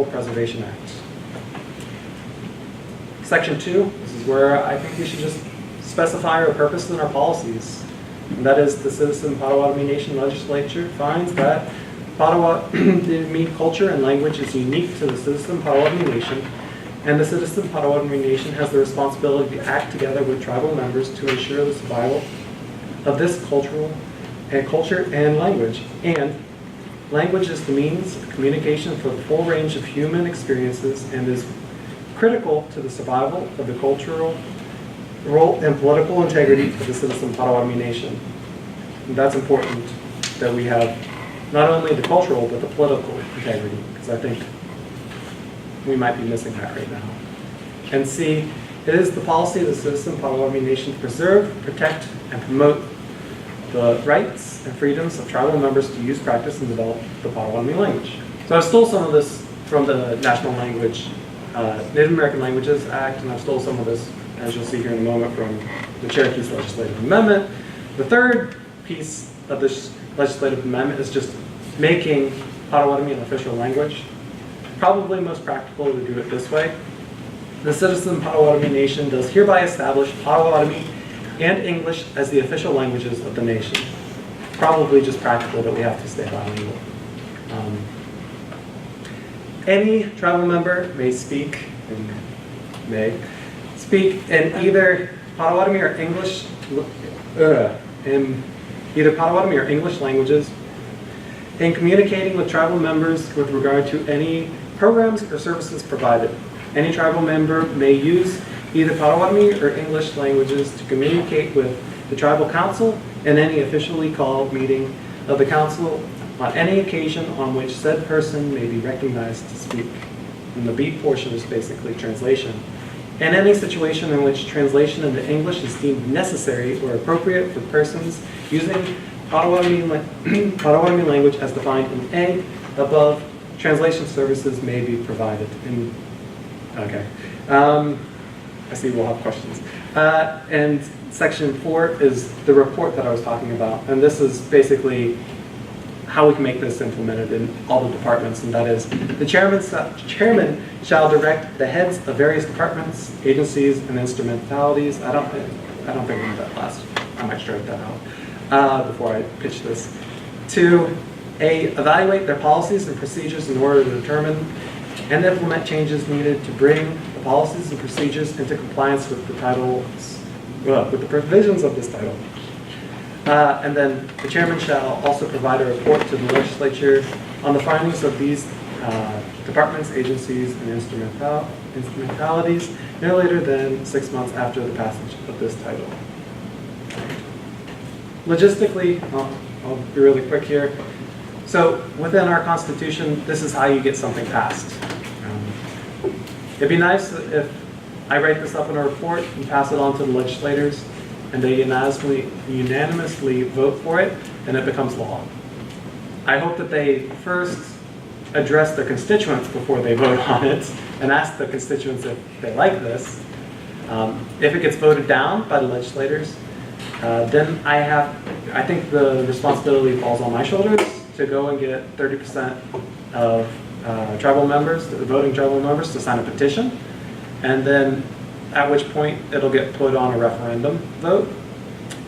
Preservation Act. Section 2, this is where I think we should just specify our purpose in our policies. And that is the Citizen Potawatomi Nation Legislature finds that Potawatomi culture and language is unique to the Citizen Potawatomi Nation, and the Citizen Potawatomi Nation has the responsibility to act together with tribal members to ensure the survival of this culture and language. And language is the means of communication for the full range of human experiences and is critical to the survival of the cultural role and political integrity of the Citizen Potawatomi Nation. And that's important that we have not only the cultural but the political integrity, because I think we might be missing that right now. And C, it is the policy of the Citizen Potawatomi Nation to preserve, protect, and promote the rights and freedoms of tribal members to use, practice, and develop the Potawatomi language. So I stole some of this from the National Language, Native American Languages Act, and I've stole some of this, as you'll see here in a moment, from the Cherokee's Legislative Amendment. The third piece of this legislative amendment is just making Potawatomi an official language. Probably most practical to do it this way. The Citizen Potawatomi Nation does hereby establish Potawatomi and English as the official languages of the nation. Probably just practical that we have to stay bilingual. Any tribal member may speak in either Potawatomi or English languages. In communicating with tribal members with regard to any programs or services provided, any tribal member may use either Potawatomi or English languages to communicate with the tribal council and any officially called meeting of the council on any occasion on which said person may be recognized to speak. And the B portion is basically translation. In any situation in which translation into English is deemed necessary or appropriate for persons using Potawatomi language as defined in A above, translation services may be provided. Okay. I see we'll have questions. And section 4 is the report that I was talking about. And this is basically how we can make this implemented in all the departments. And that is, the chairman shall direct the heads of various departments, agencies, and instrumentalities. I don't think we need that last. I might strike that out before I pitch this. To A, evaluate their policies and procedures in order to determine and implement changes needed to bring the policies and procedures into compliance with the titles, with the provisions of this title. And then the chairman shall also provide a report to the legislature on the findings of these departments, agencies, and instrumentalities no later than 6 months after the passage of this title. Logistically, I'll be really quick here. So within our Constitution, this is how you get something passed. It'd be nice if I write this up in a report and pass it on to the legislators, and they unanimously vote for it, and it becomes law. I hope that they first address their constituents before they vote on it, and ask the constituents if they like this. If it gets voted down by the legislators, then I think the responsibility falls on my shoulders to go and get 30% of tribal members, the voting tribal members, to sign a petition, and then at which point it'll get put on a referendum vote,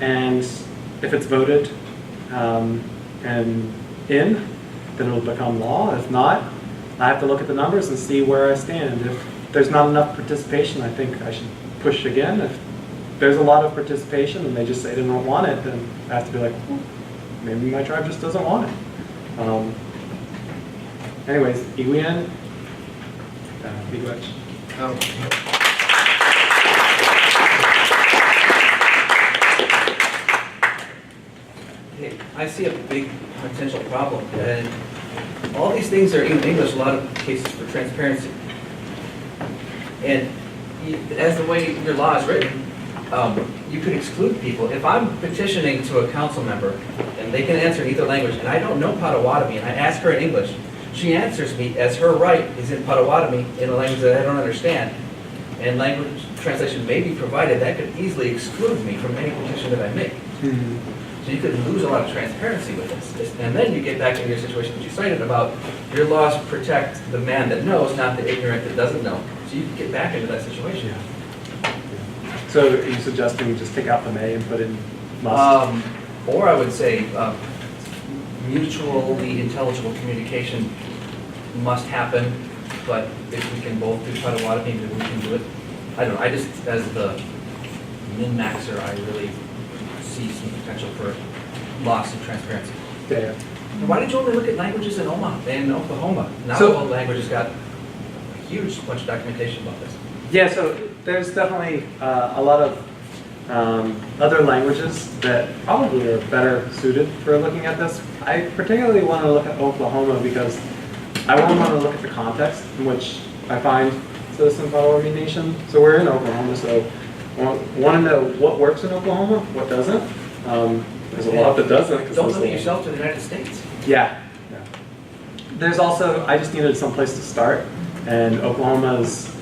and if it's voted and in, then it'll become law. If not, I have to look at the numbers and see where I stand. If there's not enough participation, I think I should push again. If there's a lot of participation and they just say they don't want it, then I have to be like, well, maybe my tribe just doesn't want it. Anyways, Iwian, Miigwech. I see a big potential problem, and all these things are in English, a lot of cases for transparency. And as the way your law is written, you could exclude people. If I'm petitioning to a council member, and they can answer in either language, and I don't know Potawatomi, and I ask her in English, she answers me as her right is in Potawatomi, in a language that I don't understand, and language translation may be provided, that could easily exclude me from any petition that I make. Mm-hmm. So you could lose a lot of transparency with this. And then you get back into your situation that you cited about your laws protect the man that knows, not the ignorant that doesn't know. So you can get back into that situation. So are you suggesting just take out the may and put in must? Or I would say mutually intelligible communication must happen, but if we can both do Potawatomi, maybe we can do it. I don't know, I just, as the min-maxer, I really see some potential for loss of transparency. Yeah. Why did you only look at languages in Oklahoma? Navajo language has got a huge bunch of documentation about this. Yeah, so there's definitely a lot of other languages that probably are better suited for looking at this. I particularly want to look at Oklahoma because I want to look at the context in which I find Citizen Potawatomi Nation. So we're in Oklahoma, so want to know what works in Oklahoma, what doesn't. There's a lot that doesn't. Don't limit yourself to the United States. Yeah. There's also, I just needed some place to start, and Oklahoma's,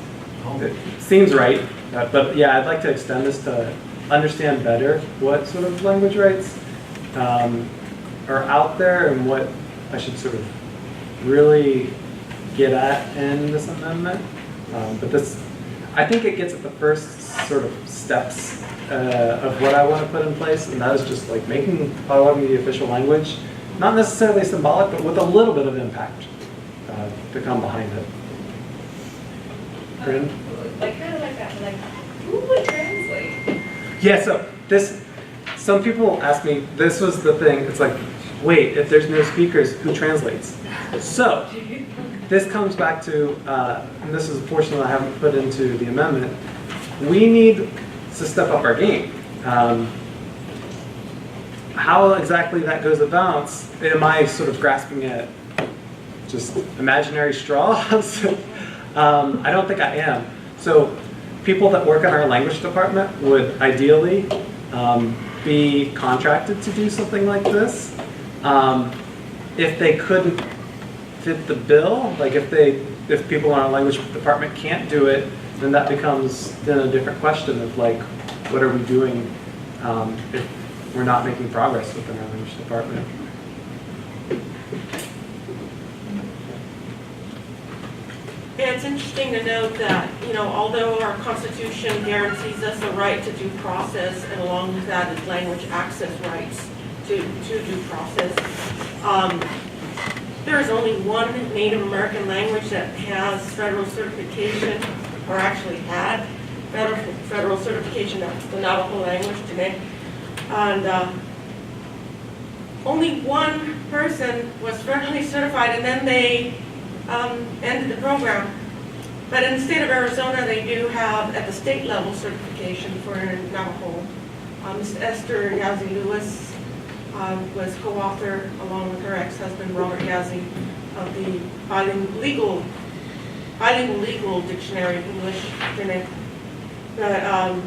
it seems right, but yeah, I'd like to extend this to understand better what sort of language rights are out there and what I should sort of really get at in this amendment. But this, I think it gets at the first sort of steps of what I want to put in place, and that is just like making Potawatomi the official language, not necessarily symbolic, but with a little bit of impact to come behind it. Brandon? I kind of like that, but like, who would translate? Yeah, so this, some people ask me, this was the thing, it's like, wait, if there's no speakers, who translates? So, this comes back to, and this is a portion that I haven't put into the amendment, we need to step up our game. How exactly that goes about, am I sort of grasping at just imaginary straws? I don't think I am. So people that work in our language department would ideally be contracted to do something like this. If they couldn't fit the bill, like if people in our language department can't do it, then that becomes then a different question of like, what are we doing if we're not making progress within our language department? Yeah, it's interesting to note that, you know, although our Constitution guarantees us the right to due process, and along with that is language access rights to due process, there is only one Native American language that has federal certification, or actually had federal certification, that's the Navajo language today. And only one person was federally certified, and then they ended the program. But in the state of Arizona, they do have at the state level certification for Navajo. Ms. Esther Yazzie Lewis was co-author along with her ex-husband Robert Yazzie of the bilingual legal dictionary of English. But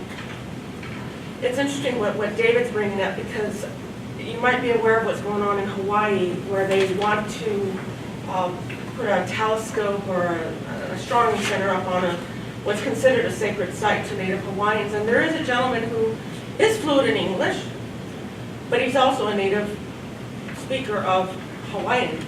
it's interesting what David's bringing up, because you might be aware of what's going on in Hawaii, where they want to put a telescope or a astronomy center up on what's considered a sacred site to Native Hawaiians. And there is a gentleman who is fluent in English, but he's also a native speaker of Hawaiian.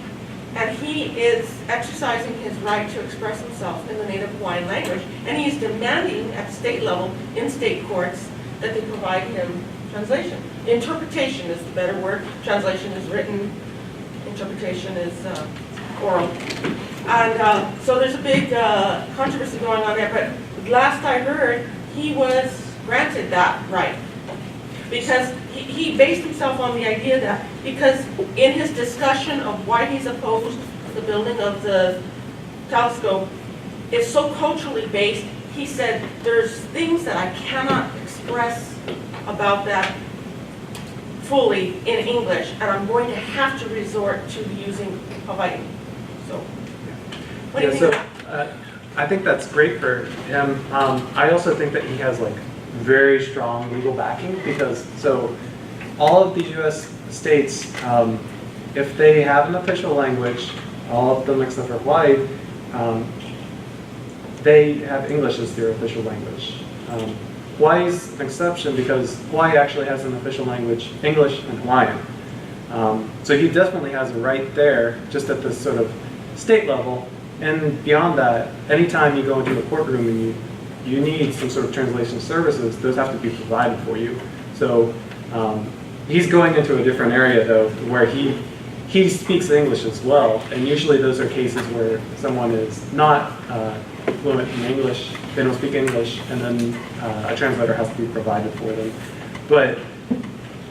And he is exercising his right to express himself in the Native Hawaiian language, and he is demanding at the state level, in state courts, that they provide him translation. Interpretation is the better word. Translation is written, interpretation is oral. And so there's a big controversy going on there, but last I heard, he was granted that right. Because he based himself on the idea that, because in his discussion of why he's opposed to the building of the telescope, it's so culturally based, he said, there's things that I cannot express about that fully in English, and I'm going to have to resort to using Hawaiian. So, what do you think of that? I think that's great for him. I also think that he has like very strong legal backing, because so all of the U.S. states, if they have an official language, all of them except for Hawaii, they have English as their official language. Hawaii's an exception because Hawaii actually has an official language, English and Hawaiian. So he definitely has a right there, just at this sort of state level. And beyond that, anytime you go into a courtroom and you need some sort of translation services, those have to be provided for you. So he's going into a different area though, where he speaks English as well. And usually those are cases where someone is not fluent in English, they don't speak English, and then a translator has to be provided for them. But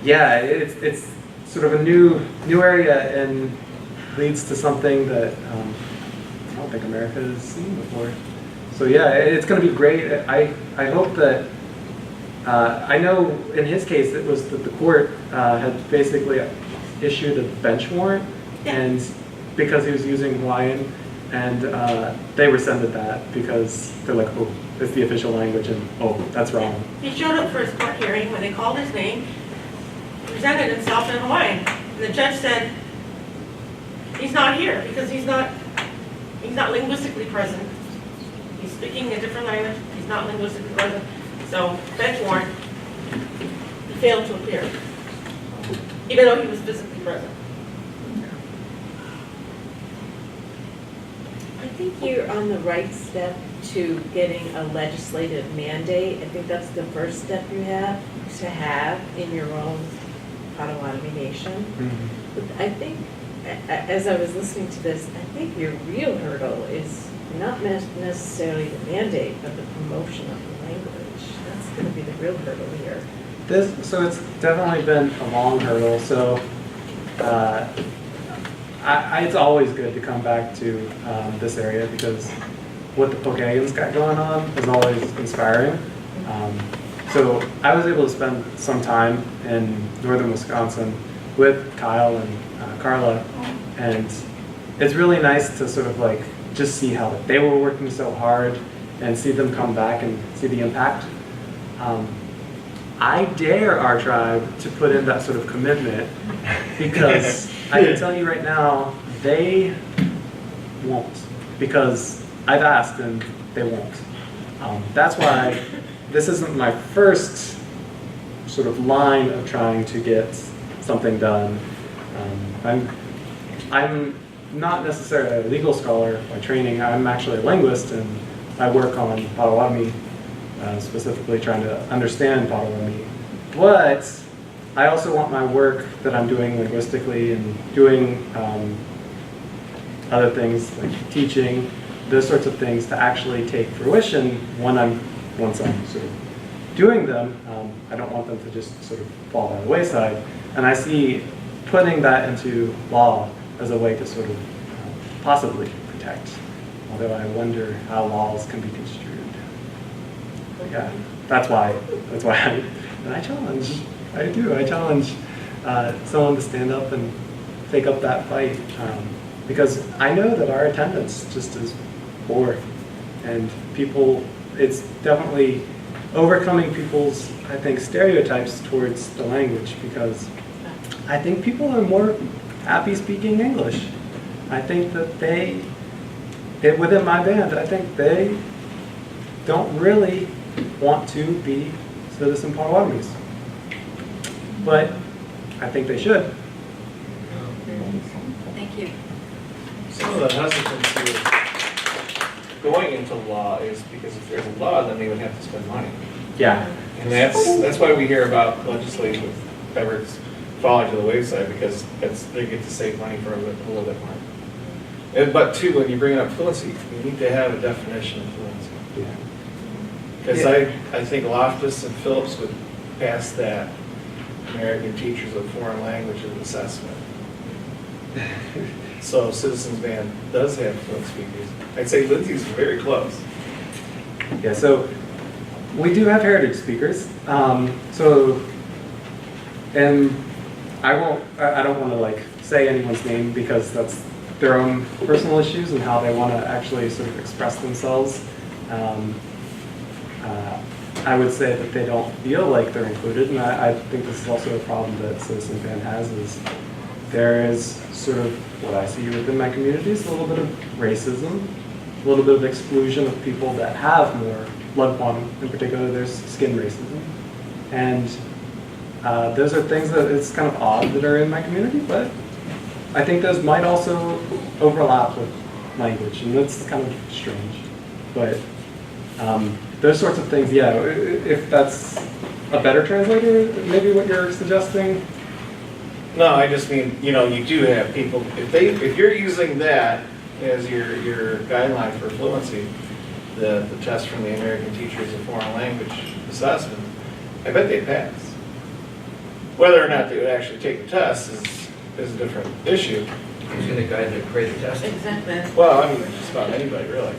yeah, it's sort of a new area and leads to something that I don't think America has seen before. So yeah, it's going to be great. I hope that, I know in his case it was that the court had basically issued a bench warrant, and because he was using Hawaiian, and they rescinded that because they're like, oh, it's the official language, and oh, that's wrong. He showed up for his court hearing when they called his name, presented himself in Hawaiian. And the judge said, he's not here because he's not linguistically present. He's speaking a different language, he's not linguistically present. So, bench warrant, he failed to appear, even though he was physically present. I think you're on the right step to getting a legislative mandate. I think that's the first step you have to have in your own Potawatomi nation. But I think, as I was listening to this, I think your real hurdle is not necessarily the mandate, but the promotion of the language. That's going to be the real hurdle here. So it's definitely been a long hurdle. So it's always good to come back to this area because what the Pokagons got going on is always inspiring. So I was able to spend some time in northern Wisconsin with Kyle and Carla, and it's really nice to sort of like just see how they were working so hard and see them come back and see the impact. I dare our tribe to put in that sort of commitment because I can tell you right now, they won't, because I've asked and they won't. That's why this isn't my first sort of line of trying to get something done. I'm not necessarily a legal scholar by training. I'm actually a linguist, and I work on Potawatomi, specifically trying to understand Potawatomi. But I also want my work that I'm doing linguistically and doing other things like teaching, those sorts of things to actually take fruition once I'm sort of doing them. I don't want them to just sort of fall by the wayside. And I see putting that into law as a way to sort of possibly protect, although I wonder how laws can be construed. But yeah, that's why I challenge someone to stand up and take up that fight, because I know that our attendance just is poor, and people, it's definitely overcoming people's, I think, stereotypes towards the language, because I think people are more happy speaking English. I think that within my band, I think they don't really want to be citizen Potawatomis. But I think they should. Thank you. Some of the hesitancy of going into law is because if there's a law, then they would have to spend money. Yeah. And that's why we hear about legislation with efforts falling to the wayside, because they get to save money for a little bit more. But two, when you bring up fluency, you need to have a definition of fluency. Yeah. Because I think Loftus and Phillips would pass that American Teachers of Foreign Languages assessment. So Citizens Band does have fluent speakers. I'd say Lindsay's very close. Yeah, so we do have heritage speakers. And I don't want to like say anyone's name because that's their own personal issues and how they want to actually sort of express themselves. I would say that they don't feel like they're included, and I think this is also a problem that Citizen Band has, is there is sort of what I see within my community is a little bit of racism, a little bit of exclusion of people that have more blood quantum in particular, there's skin racism. And those are things that it's kind of odd that are in my community, but I think those might also overlap with language, and that's kind of strange. But those sorts of things, yeah, if that's a better translator, maybe what you're suggesting. No, I just mean, you know, you do have people, if you're using that as your guideline for fluency, the test from the American Teachers of Foreign Language Assessment, I bet they pass. Whether or not they would actually take the test is a different issue. Who's going to guide the, create the test? Exactly. Well, I mean, just about anybody, really.